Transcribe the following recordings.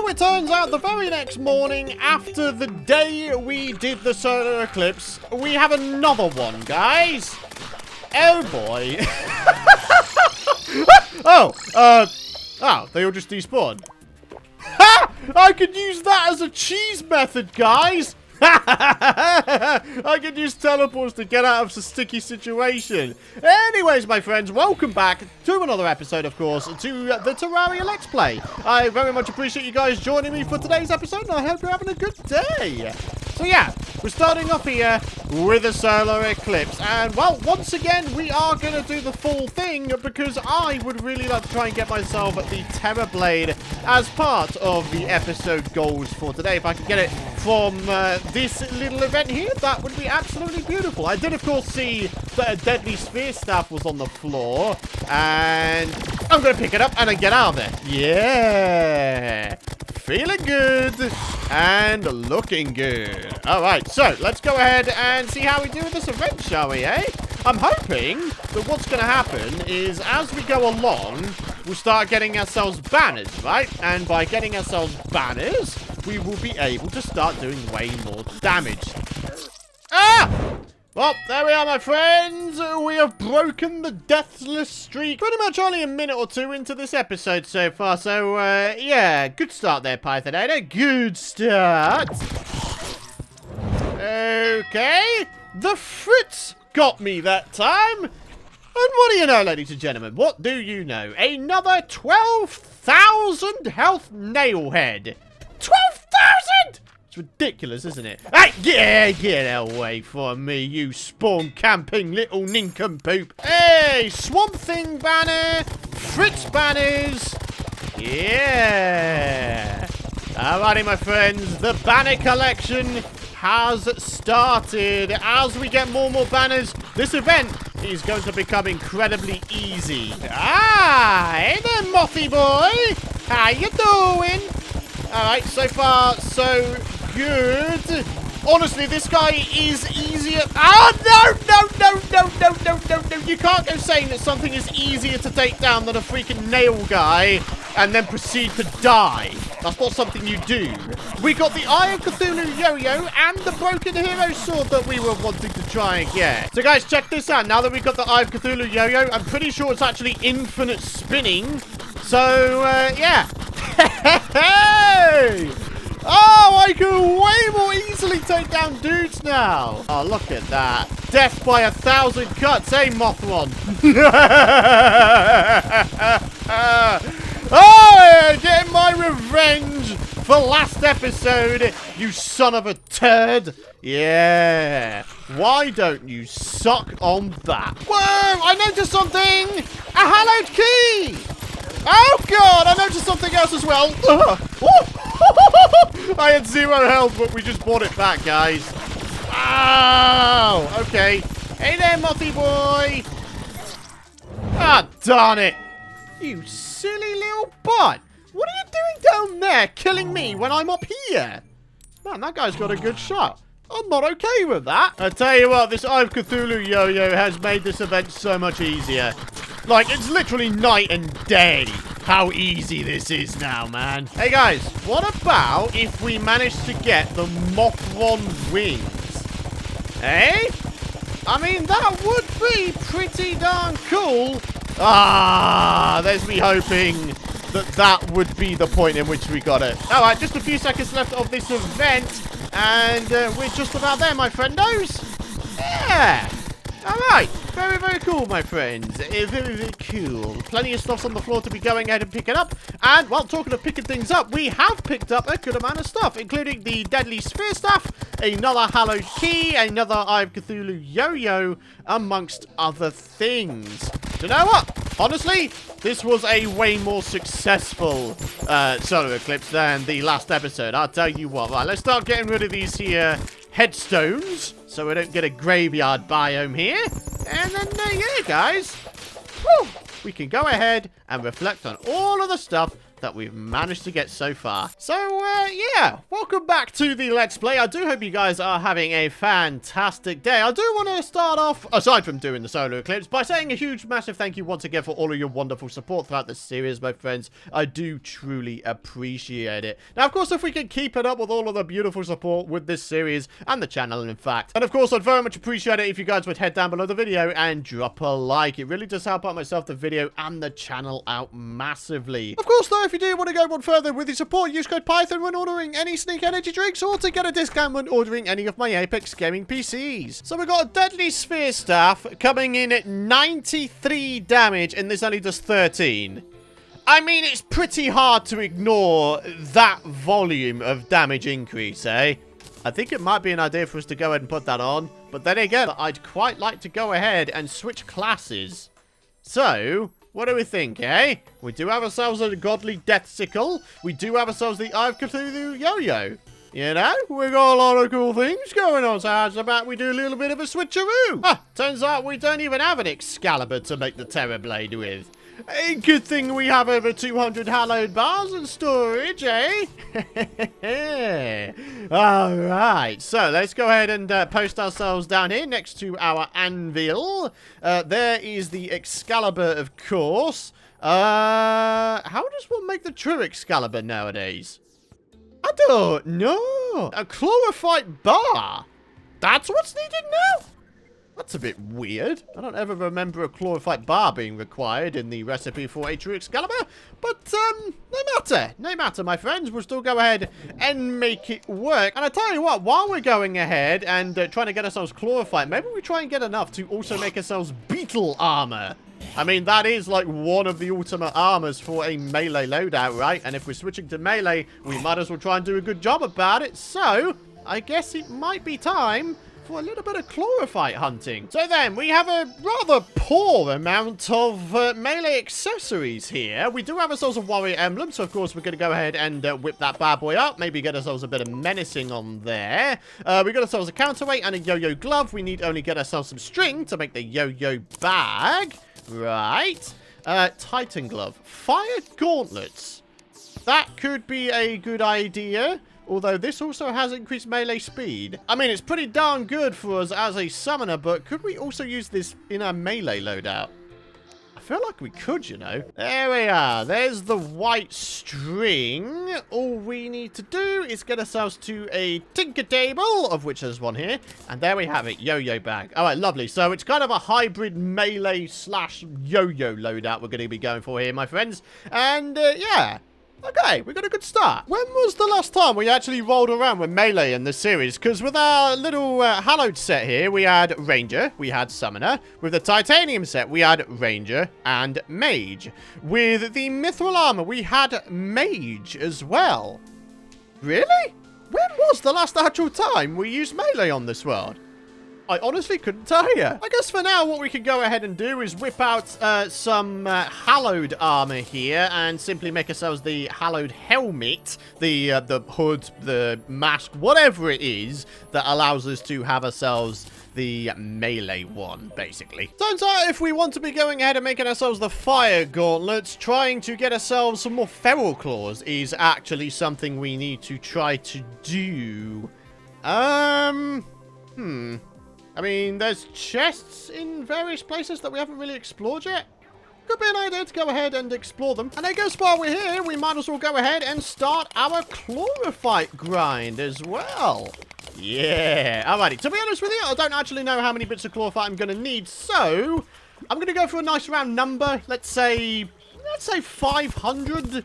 So it turns out the very next morning after the day we did the solar eclipse, we have another one, guys. Oh boy. Oh, they all just despawned. Ha! I could use that as a cheese method, guys. I could use teleports to get out of a sticky situation. Anyways, my friends, welcome back to another episode, of course, to the Terraria Let's Play. I very much appreciate you guys joining me for today's episode, and I hope you're having a good day. So yeah, we're starting off here with a solar eclipse, and well, once again, we are going to do the full thing because I would really like to try and get myself the Terra Blade as part of the episode goals for today. If I could get it from this little event here, that would be absolutely beautiful. I did, of course, see that a deadly sphere staff was on the floor, and I'm going to pick it up and then get out of there. Yeah! Feeling good and looking good. All right, so let's go ahead and see how we do with this event, shall we, eh? I'm hoping that what's going to happen is as we go along, we'll start getting ourselves banners, right? And by getting ourselves banners, we will be able to start doing way more damage. Ah! Well, there we are, my friends. We have broken the deathless streak. Pretty much only a minute or two into this episode so far. So, yeah, good start there, Pythonator. Good start. Okay. The Fritz got me that time. And what do you know, ladies and gentlemen? What do you know? Another 12,000 health nailhead. 12,000! Ridiculous, isn't it? Hey, yeah, get away from me, you spawn camping little nincompoop. Hey, Swamp Thing banner, Fritz banners. Yeah. Alrighty, my friends, the banner collection has started. As we get more and more banners, this event is going to become incredibly easy. Ah, hey there, Mothy boy. How you doing? Alright, so far, so good. Honestly, this guy is easier. Oh, no. You can't go saying that something is easier to take down than a freaking nail guy and then proceed to die. That's not something you do. We got the Eye of Cthulhu yo-yo and the broken hero sword that we were wanting to try and get. So, guys, check this out. Now that we've got the Eye of Cthulhu yo-yo, I'm pretty sure it's actually infinite spinning. So, yeah. Hey! Oh, I can way more easily take down dudes now. Oh, look at that. Death by 1,000 cuts, eh, Mothron? Oh, getting my revenge for last episode, you son of a turd. Yeah. Why don't you suck on that? Whoa, I noticed something. A hallowed key. Oh, God, I noticed something else as well. I had 0 health, but we just bought it back, guys. Oh, okay. Hey there, Mothy boy. Ah, darn it. You silly little butt. What are you doing down there, killing me when I'm up here? Man, that guy's got a good shot. I'm not okay with that. I tell you what, this Eye of Cthulhu yo-yo has made this event so much easier. Like, it's literally night and day how easy this is now, man. Hey, guys, what about if we manage to get the Mothron wings? Eh? I mean, that would be pretty darn cool. Ah, there's me hoping that that would be the point in which we got it. All right, just a few seconds left of this event, and we're just about there, my friendos. Yeah. All right. Very, very cool, my friends. Very, very cool. Plenty of stuff's on the floor to be going ahead and picking up. And, while talking of picking things up, we have picked up a good amount of stuff, including the Deadly Sphere Staff, another Hallowed Key, another Eye of Cthulhu Yo-Yo, amongst other things. Do you know what? Honestly, this was a way more successful solar eclipse than the last episode. I'll tell you what. Right, let's start getting rid of these here headstones so we don't get a graveyard biome here. And then, yeah, guys, whew, we can go ahead and reflect on all of the stuff that we've managed to get so far. So, yeah, welcome back to the Let's Play. I do hope you guys are having a fantastic day. I do want to start off, aside from doing the Solar Eclipse, by saying a huge, massive thank you once again for all of your wonderful support throughout this series, my friends. I do truly appreciate it. Now, of course, if we can keep it up with all of the beautiful support with this series and the channel, in fact. And, of course, I'd very much appreciate it if you guys would head down below the video and drop a like. It really does help out myself, the video, and the channel out massively. Of course, though, if you do want to go one further with your support, use code Python when ordering any Sneak Energy drinks or to get a discount when ordering any of my Apex Gaming PCs. So we've got a Deadly Sphere staff coming in at 93 damage, and this only does 13. I mean, it's pretty hard to ignore that volume of damage increase, eh? I think it might be an idea for us to go ahead and put that on. But then again, I'd quite like to go ahead and switch classes. So, what do we think, eh? We do have ourselves a Godly Death Sickle. We do have ourselves the Eye of Cthulhu Yo-Yo. You know, we got a lot of cool things going on. So how's about we do a little bit of a switcheroo? Ah, turns out we don't even have an Excalibur to make the Terror Blade with. A good thing we have over 200 hallowed bars in storage, eh? Alright, so let's go ahead and post ourselves down here next to our anvil. There is the Excalibur, of course. How does one make the true Excalibur nowadays? I don't know. A chlorophyte bar? That's what's needed now? That's a bit weird. I don't ever remember a chlorophyte bar being required in the recipe for a true Excalibur. But, no matter. No matter, my friends. We'll still go ahead and make it work. And I tell you what, while we're going ahead and trying to get ourselves chlorophyte, maybe we try and get enough to also make ourselves beetle armor. I mean, that is like one of the ultimate armors for a melee loadout, right? And if we're switching to melee, we might as well try and do a good job about it. So, I guess it might be time for a little bit of chlorophyte hunting. So then, we have a rather poor amount of melee accessories here. We do have ourselves a warrior emblem, so of course we're going to go ahead and whip that bad boy up. Maybe get ourselves a bit of menacing on there. We got ourselves a counterweight and a yo-yo glove. We need only get ourselves some string to make the yo-yo bag. Right. Titan glove. Fire gauntlets. That could be a good idea. Although this also has increased melee speed. I mean, it's pretty darn good for us as a summoner, but could we also use this in our melee loadout? I feel like we could, you know. There we are. There's the white string. All we need to do is get ourselves to a tinker table, of which there's one here. And there we have it. Yo-yo bag. All right, lovely. So it's kind of a hybrid melee slash yo-yo loadout we're going to be going for here, my friends. And, yeah. Okay, we got a good start. When was the last time we actually rolled around with melee in this series? Because with our little hallowed set here, we had ranger, we had summoner. With the titanium set, we had ranger and mage. With the mithril armor, we had mage as well. Really? When was the last actual time we used melee on this world? I honestly couldn't tell you. I guess for now, what we can go ahead and do is whip out some hallowed armor here and simply make ourselves the hallowed helmet, the hood, the mask, whatever it is that allows us to have ourselves the melee one, basically. Turns out if we want to be going ahead and making ourselves the fire gauntlets, trying to get ourselves some more feral claws is actually something we need to try to do. I mean, there's chests in various places that we haven't really explored yet. Could be an idea to go ahead and explore them. And I guess while we're here, we might as well go ahead and start our chlorophyte grind as well. Yeah. Alrighty. To be honest with you, I don't actually know how many bits of chlorophyte I'm going to need. So, I'm going to go for a nice round number. Let's say 500.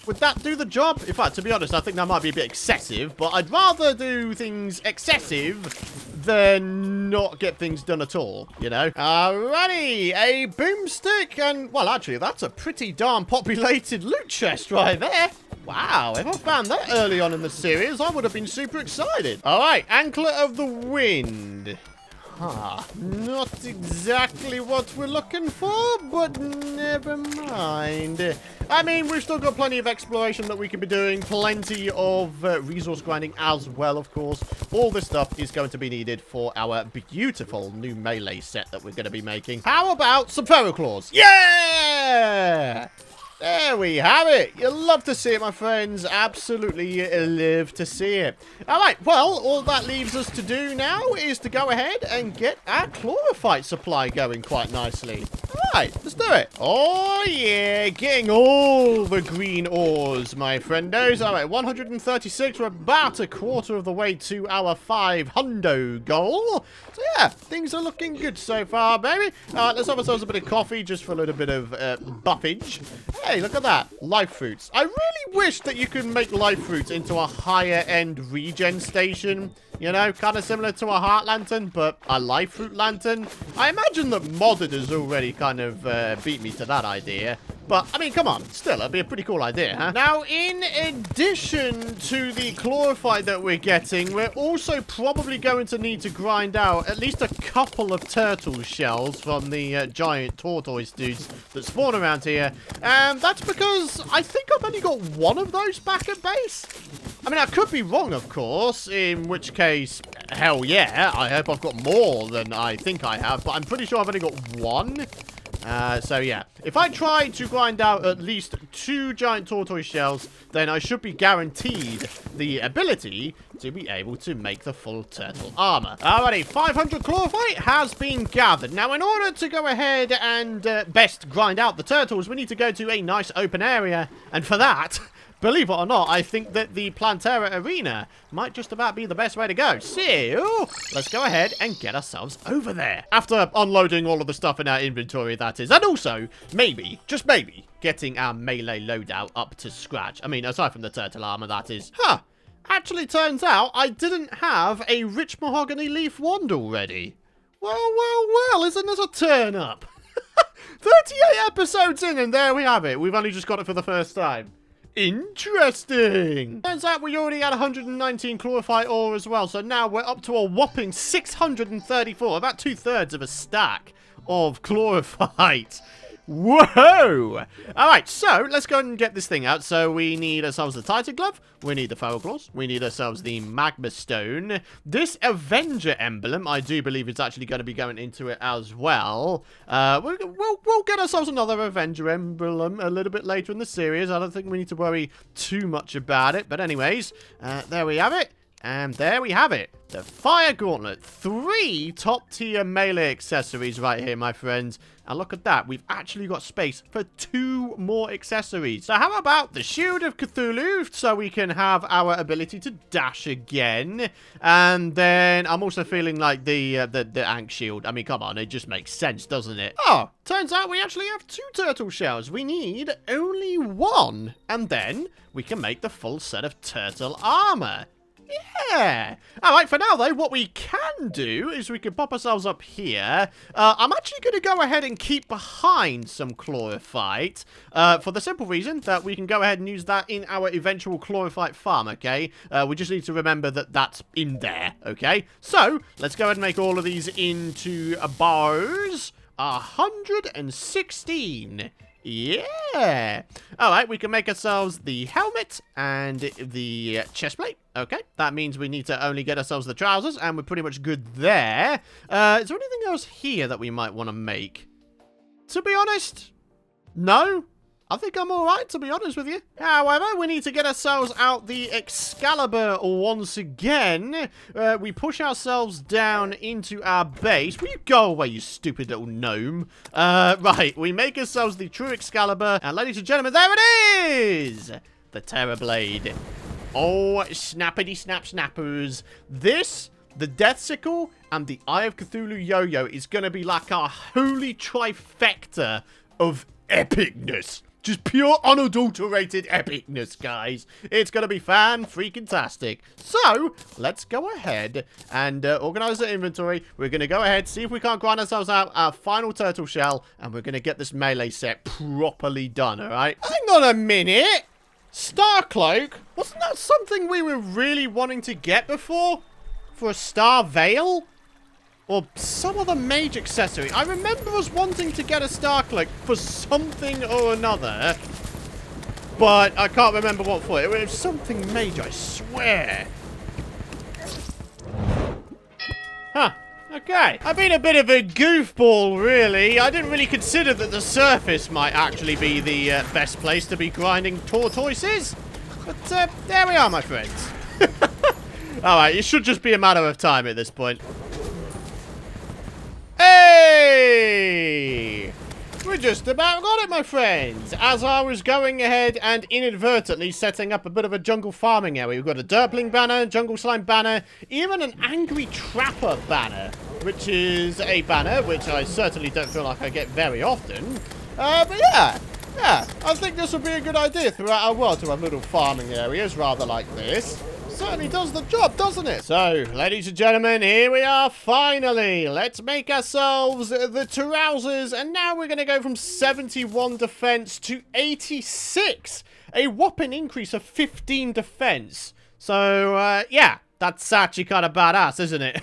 Would that do the job? In fact, to be honest, I think that might be a bit excessive. But I'd rather do things excessive than not get things done at all, you know? Alrighty, a boomstick, and, well, actually, that's a pretty darn populated loot chest right there. Wow, if I found that early on in the series, I would have been super excited. Alright, Anklet of the Wind. Not exactly what we're looking for, but never mind. I mean, we've still got plenty of exploration that we can be doing, plenty of resource grinding as well, of course. All this stuff is going to be needed for our beautiful new melee set that we're going to be making. How about some feral claws? Yeah! There we have it. You love to see it, my friends. Absolutely love to see it. All right, well, all that leaves us to do now is to go ahead and get our chlorophyte supply going quite nicely. All right, let's do it. Oh, yeah, getting all the green ores, my friendos. All right, 136. We're about a quarter of the way to our 500 goal. So, yeah, things are looking good so far, baby. All right, let's have ourselves a bit of coffee just for a little bit of buffage. Hey, look at that. Life fruits. I really wish that you could make life fruits into a higher-end regen station. You know, kind of similar to a heart lantern, but a life fruit lantern. I imagine that modded has already kind of beat me to that idea. But, I mean, come on. Still, it'd be a pretty cool idea, huh? Now, in addition to the chlorophyte that we're getting, we're also probably going to need to grind out at least a couple of turtle shells from the giant tortoise dudes that spawn around here. And that's because I think I've only got one of those back at base. I mean, I could be wrong, of course, in which case, hell yeah, I hope I've got more than I think I have, but I'm pretty sure I've only got one. So yeah, if I try to grind out at least 2 giant tortoise shells, then I should be guaranteed the ability to be able to make the full turtle armor. Alrighty, 500 chlorophyte has been gathered. Now, in order to go ahead and best grind out the turtles, we need to go to a nice open area, and for that, believe it or not, I think that the Plantera arena might just about be the best way to go. So, let's go ahead and get ourselves over there. After unloading all of the stuff in our inventory, that is. And also, maybe, just maybe, getting our melee loadout up to scratch. I mean, aside from the turtle armor, that is. Huh. Actually, turns out I didn't have a rich mahogany leaf wand already. Well, isn't this a turn up? 38 episodes in, and there we have it. We've only just got it for the first time. Interesting. Turns out we already had 119 chlorophyte ore as well, so now we're up to a whopping 634, about 2/3 of a stack of chlorophyte. Whoa! Alright, so let's go and get this thing out. So we need ourselves the Titan Glove, we need the Feral Claws, we need ourselves the Magma Stone. This Avenger emblem, I do believe is actually going to be going into it as well. We'll get ourselves another Avenger emblem a little bit later in the series. I don't think we need to worry too much about it. But anyways, there we have it. And there we have it. The Fire Gauntlet. 3 top-tier melee accessories right here, my friends. And look at that. We've actually got space for 2 more accessories. So how about the Shield of Cthulhu, so we can have our ability to dash again. And then I'm also feeling like the Ankh Shield. I mean, come on. It just makes sense, doesn't it? Oh, turns out we actually have 2 turtle shells. We need only 1. And then we can make the full set of turtle armor. Yeah. Alright, for now, though, what we can do is we can pop ourselves up here. I'm actually going to go ahead and keep behind some chlorophyte for the simple reason that we can go ahead and use that in our eventual chlorophyte farm, okay? We just need to remember that that's in there, okay? So, let's go ahead and make all of these into bars. 116. Yeah. Alright, we can make ourselves the helmet and the chestplate. Okay, that means we need to only get ourselves the trousers, and we're pretty much good there. Is there anything else here that we might want to make? To be honest, no. I think I'm alright, to be honest with you. However, we need to get ourselves out the Excalibur once again. We push ourselves down into our base. Will you go away, you stupid little gnome? Right, we make ourselves the true Excalibur. And ladies and gentlemen, there it is! The Terror Blade. Oh, snappity snap snappers. This, the Death Sickle, and the Eye of Cthulhu Yo-Yo is going to be like our holy trifecta of epicness. Just pure unadulterated epicness, guys. It's going to be fan-freaking-tastic. So, let's go ahead and organize the inventory. We're going to go ahead, see if we can't grind ourselves out our final turtle shell, and we're going to get this melee set properly done, alright? Hang on a minute! Star Cloak? Wasn't that something we were really wanting to get before? For a Star Veil? Or some other mage accessory. I remember us wanting to get a Star Cloak for something or another. But I can't remember what for. It was something mage, I swear. Huh. Okay, I've been a bit of a goofball, really. I didn't really consider that the surface might actually be the best place to be grinding tortoises. But there we are, my friends. Alright, it should just be a matter of time at this point. Hey! We just about got it, my friends. As I was going ahead and inadvertently setting up a bit of a jungle farming area. We've got a Derpling banner, jungle slime banner, even an angry trapper banner, which is a banner which I certainly don't feel like I get very often. But yeah, I think this would be a good idea throughout our world to have little farming areas rather like this. Certainly does the job, doesn't it? So, ladies and gentlemen, here we are finally. Let's make ourselves the trousers. And now we're going to go from 71 defense to 86. A whopping increase of 15 defense. So, yeah. That's actually kind of badass, isn't it?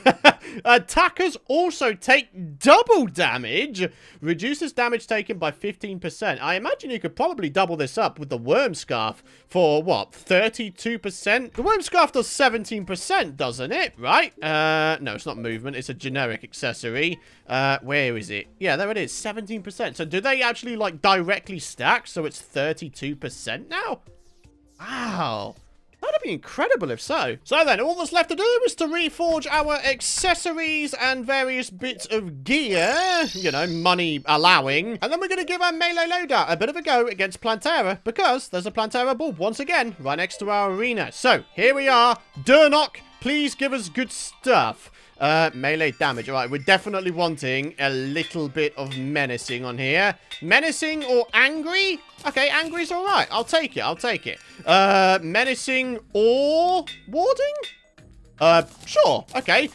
Attackers also take double damage. Reduces damage taken by 15%. I imagine you could probably double this up with the Worm Scarf for, what, 32%? The Worm Scarf does 17%, doesn't it? Right? No, it's not movement. It's a generic accessory. Where is it? Yeah, there it is. 17%. So do they actually, like, directly stack? So it's 32% now? Wow. That'd be incredible if so. So then, all that's left to do is to reforge our accessories and various bits of gear, you know, money allowing. And then we're going to give our melee loadout a bit of a go against Plantera, because there's a Plantera bulb once again right next to our arena. So, here we are. Durnok, please give us good stuff. Melee damage. All right, we're definitely wanting a little bit of menacing on here. Menacing or angry? Okay, angry's all right. I'll take it. I'll take it. Menacing or warding? Sure. Okay.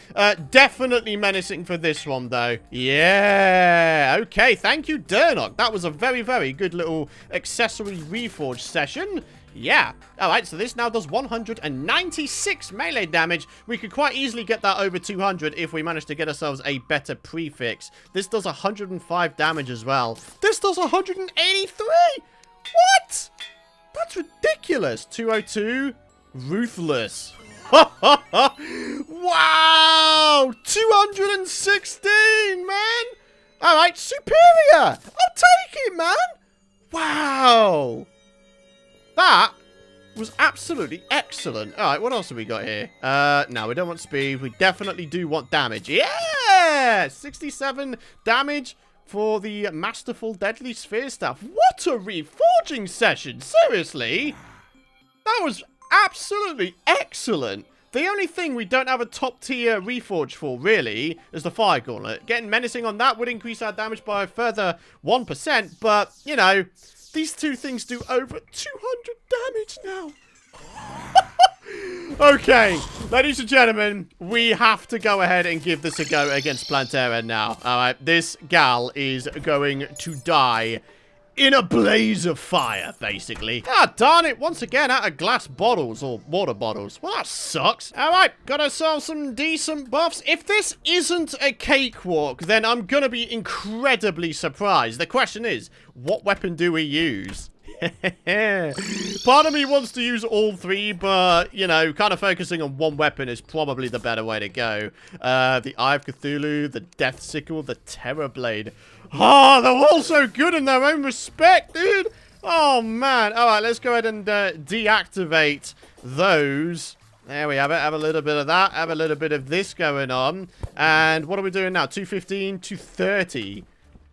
Definitely menacing for this one, though. Yeah. Okay. Thank you, Durnok. That was a very, very good little accessory reforge session. Yeah. Alright, so this now does 196 melee damage. We could quite easily get that over 200 if we manage to get ourselves a better prefix. This does 105 damage as well. This does 183! What? That's ridiculous. 202. Ruthless. Wow! 216, man! Alright, superior! I'll take it, man! Wow! That was absolutely excellent. All right, what else have we got here? No, we don't want speed. We definitely do want damage. Yeah! 67 damage for the Masterful Deadly Sphere Staff. What a reforging session. Seriously? That was absolutely excellent. The only thing we don't have a top tier reforge for, really, is the Fire Gauntlet. Getting menacing on that would increase our damage by a further 1%, but, you know, these two things do over 200 damage now. Okay, ladies and gentlemen, we have to go ahead and give this a go against Plantera now. All right, this gal is going to die in a blaze of fire, basically. Ah, darn it, once again out of glass bottles or water bottles. Well, that sucks. All right, got ourselves some decent buffs. If this isn't a cakewalk, then I'm gonna be incredibly surprised. The question is, what weapon do we use? Part of me wants to use all three, but, you know, kind of focusing on one weapon is probably the better way to go. The Eye of Cthulhu, the Death Sickle, the Terror Blade. Oh, they're all so good in their own respect, dude. Oh, man. All right, let's go ahead and deactivate those. There we have it. Have a little bit of that. Have a little bit of this going on. And what are we doing now? 215, 230.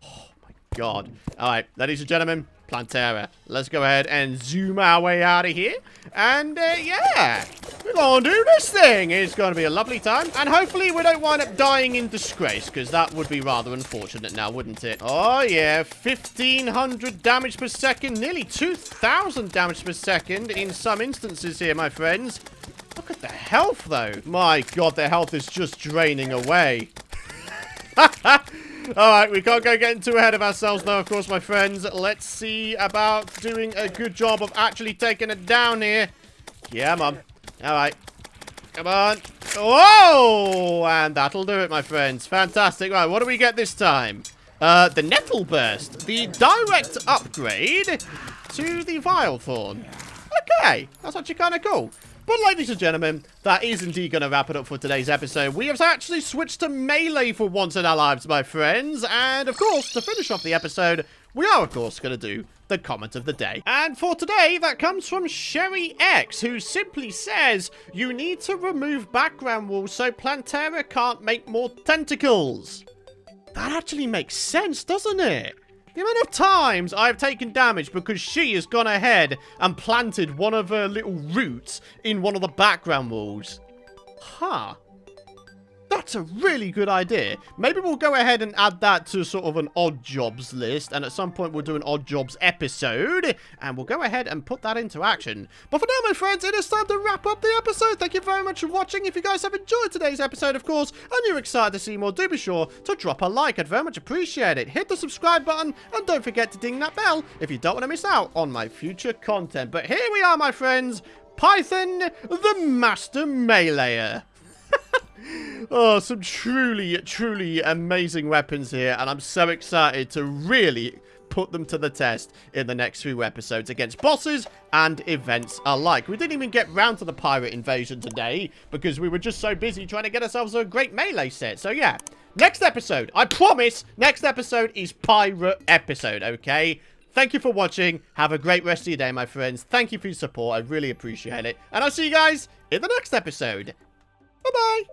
Oh, my God. All right, ladies and gentlemen, Plantera. Let's go ahead and zoom our way out of here. And, yeah, we're going to do this thing. It's going to be a lovely time. And hopefully we don't wind up dying in disgrace, because that would be rather unfortunate now, wouldn't it? Oh, yeah, 1,500 damage per second. Nearly 2,000 damage per second in some instances here, my friends. Look at the health, though. My God, the health is just draining away. Alright, we can't go getting too ahead of ourselves though, of course, my friends. Let's see about doing a good job of actually taking it down here. Yeah, Mum. Alright. Come on. Whoa! And that'll do it, my friends. Fantastic. Right, what do we get this time? The Nettle Burst. The direct upgrade to the Vile Thorn. Okay, that's actually kind of cool. But ladies and gentlemen, that is indeed going to wrap it up for today's episode. We have actually switched to melee for once in our lives, my friends. And of course, to finish off the episode, we are of course going to do the comment of the day. And for today, that comes from Sherry X, who simply says, you need to remove background walls so Plantera can't make more tentacles. That actually makes sense, doesn't it? The amount of times I've taken damage because she has gone ahead and planted one of her little roots in one of the background walls. Huh. That's a really good idea. Maybe we'll go ahead and add that to sort of an odd jobs list. And at some point we'll do an odd jobs episode. And we'll go ahead and put that into action. But for now, my friends, it is time to wrap up the episode. Thank you very much for watching. If you guys have enjoyed today's episode, of course, and you're excited to see more, do be sure to drop a like. I'd very much appreciate it. Hit the subscribe button. And don't forget to ding that bell if you don't want to miss out on my future content. But here we are, my friends. Python, the Master Meleeer. Oh, some truly, truly amazing weapons here, and I'm so excited to really put them to the test in the next few episodes against bosses and events alike. We didn't even get round to the pirate invasion today because we were just so busy trying to get ourselves a great melee set. So yeah, next episode, I promise, next episode is pirate episode, okay? Thank you for watching. Have a great rest of your day, my friends. Thank you for your support. I really appreciate it. And I'll see you guys in the next episode. Bye-bye.